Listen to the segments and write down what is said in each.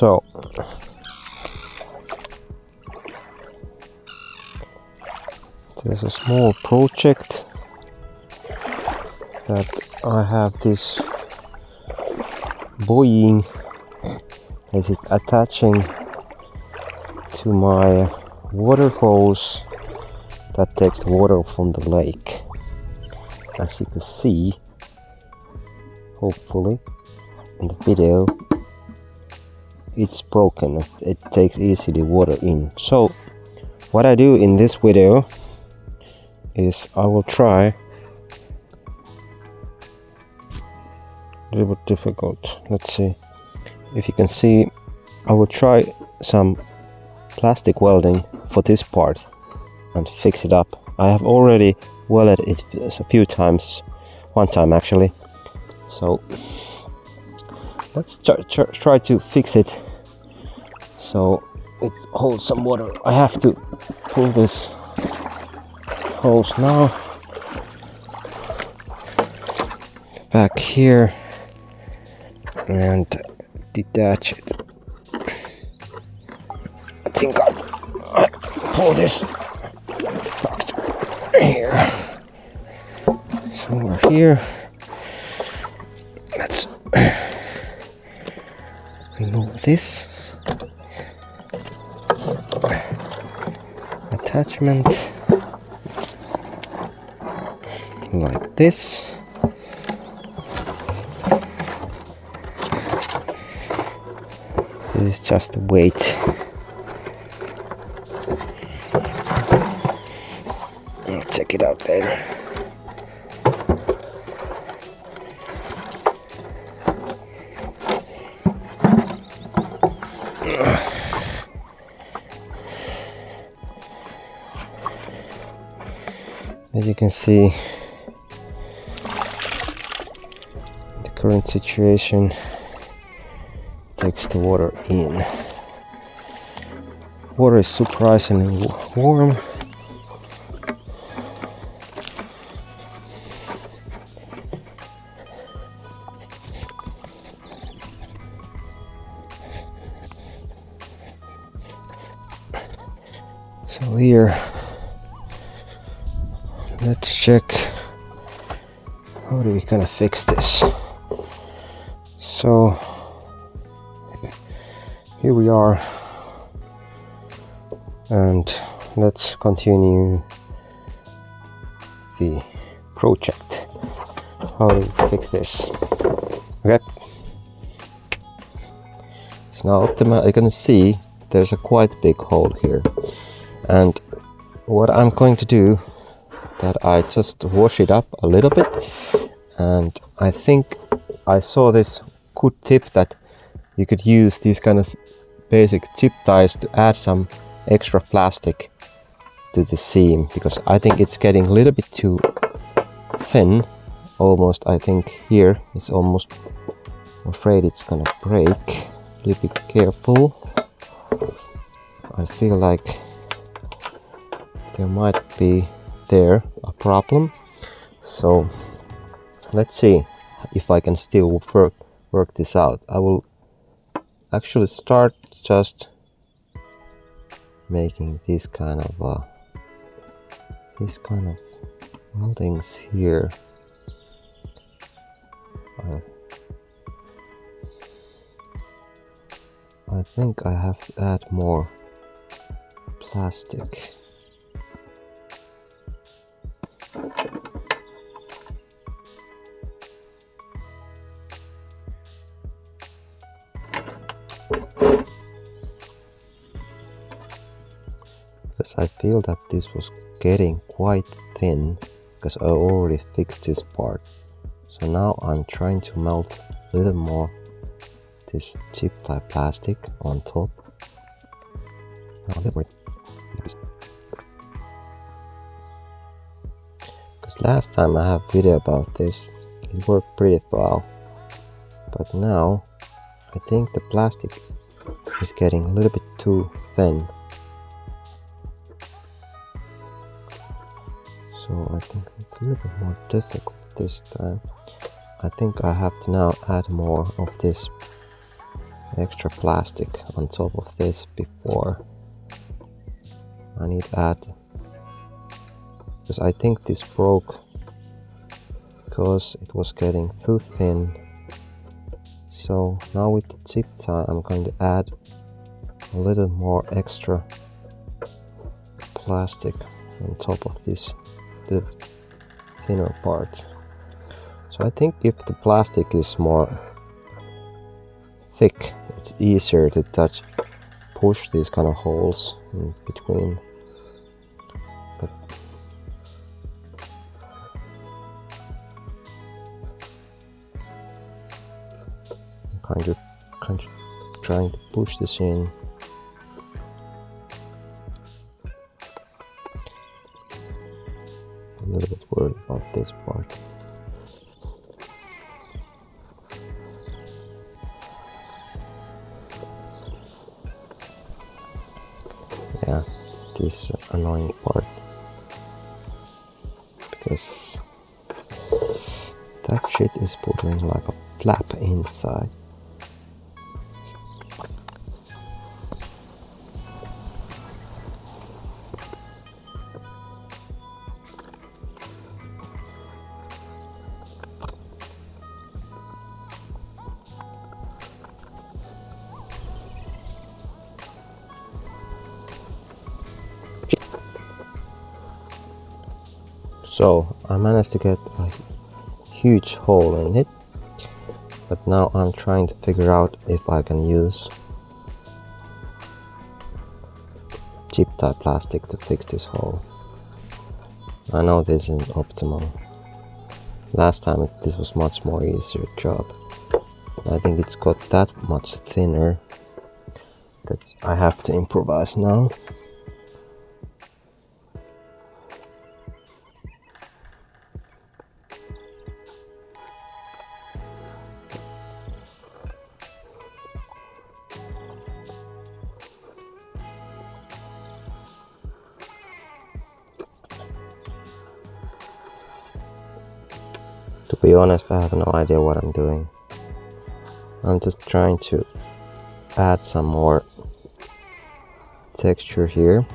So there's a small project that I have this buoying as it's attaching to my water hose that takes the water from the lake. As you can see, hopefully in the video, it's broken. It takes easily water in. So what I do in this video is I will try, a little bit difficult, let's see if you can see, I will try some plastic welding for this part and fix it up. I have already welded it a few times, one time actually, so let's try to fix it so it holds some water. I have to pull this hose now back here and detach it. I think I pull this back here, somewhere here. Let's remove this attachment like this. This is just the weight. I'll check it out later. As you can see, the current situation takes the water in. Water is surprisingly warm. So here, let's check how do we gonna fix this. So here we are, and let's continue the project. How do we fix this? Okay, it's now optimal. You can see there's a quite big hole here, and what I'm going to do, that I just wash it up a little bit, and I think I saw this good tip that you could use these kind of basic zip ties to add some extra plastic to the seam, because I think it's getting a little bit too thin, almost. I think here it's almost, I'm afraid it's gonna break. A little bit careful. I feel like there might be a problem, so let's see if I can still work this out. I will actually start just making this kind of weldings here. I think I have to add more plastic. Because I feel that this was getting quite thin, because I already fixed this part. So now I'm trying to melt a little more this chip type plastic on top. Because last time I have video about this, it worked pretty well, but now I think the plastic is getting a little bit too thin. So I think it's a little bit more difficult this time. I think I have to now add more of this extra plastic on top of this before. I need to add, because I think this broke because it was getting too thin. So now with the zip tie I'm going to add a little more extra plastic on top of this, the thinner part. So I think if the plastic is more thick, it's easier to push these kind of holes in between. But I'm kind of trying to push this in. I'm a little bit worried about this part. Yeah, this annoying part, because that shit is putting like a flap inside. So I managed to get a huge hole in it, but now I'm trying to figure out if I can use zip tie plastic to fix this hole. I know this isn't optimal. Last time this was much more easier job. I think it's got that much thinner that I have to improvise now. To be honest, I have no idea what I'm doing. I'm just trying to add some more texture here.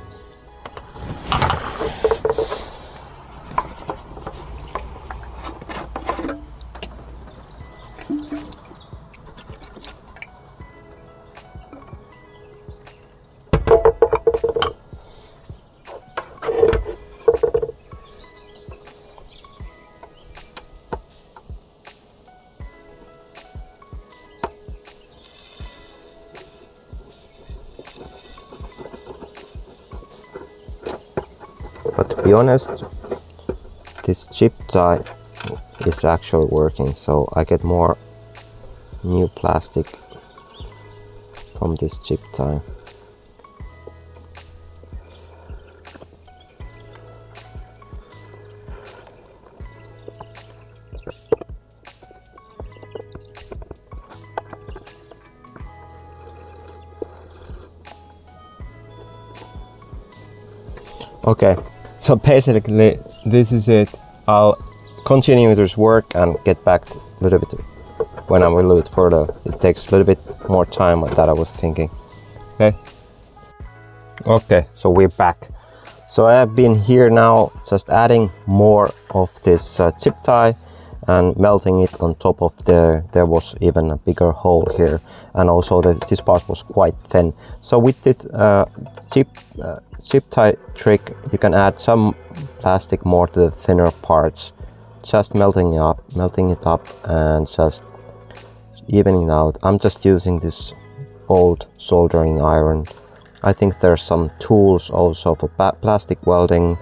But to be honest, this zip tie is actually working, so I get more new plastic from this zip tie. Okay, so basically this is it. I'll continue with this work and get back to a little bit when I'm a little bit further. It takes a little bit more time than I was thinking. Okay, so we're back. So I have been here now just adding more of this zip tie and melting it on top of there was even a bigger hole here, and also this part was quite thin. So with this zip tie trick you can add some plastic more to the thinner parts, just melting it up and just evening out. I'm just using this old soldering iron. I think there's some tools also for plastic welding.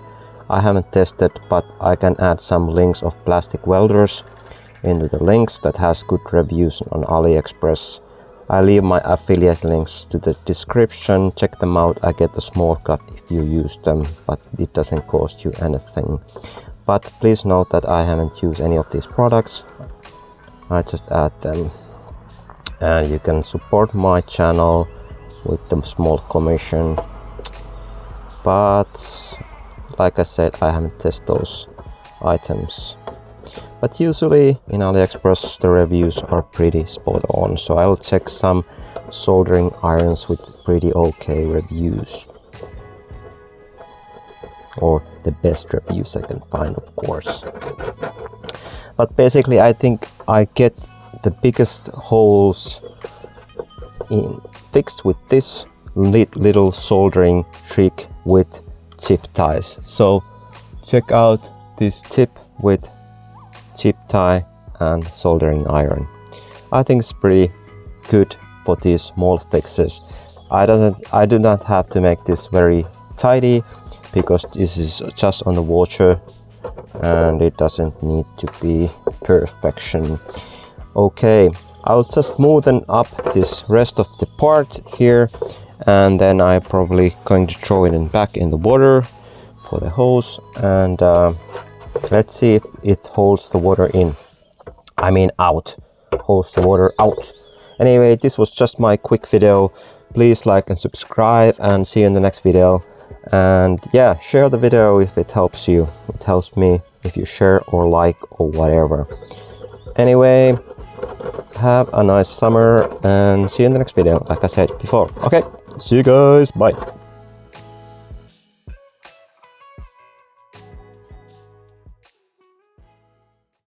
I haven't tested, but I can add some links of plastic welders into the links that has good reviews on AliExpress. I leave my affiliate links to the description. Check them out. I get a small cut if you use them, but it doesn't cost you anything. But please note that I haven't used any of these products. I just add them. And you can support my channel with the small commission. But like I said, I haven't tested those items. but usually in AliExpress the reviews are pretty spot on, so I'll check some soldering irons with pretty okay reviews, or the best reviews I can find, of course. But basically I think I get the biggest holes fixed with this little soldering trick with chip ties. So check out this tip with chip tie and soldering iron. I think it's pretty good for these small fixes. I do not have to make this very tidy because this is just on the washer and it doesn't need to be perfection. Okay, I'll just smoothen up this rest of the part here, and then I'm probably going to throw it back in the water for the hose, and let's see if it holds the water in. I mean out. Holds the water out. Anyway, this was just my quick video. Please like and subscribe, and see you in the next video. And yeah, share the video if it helps you. It helps me if you share or like or whatever. Anyway, have a nice summer and see you in the next video, like I said before. Okay, see you guys, bye.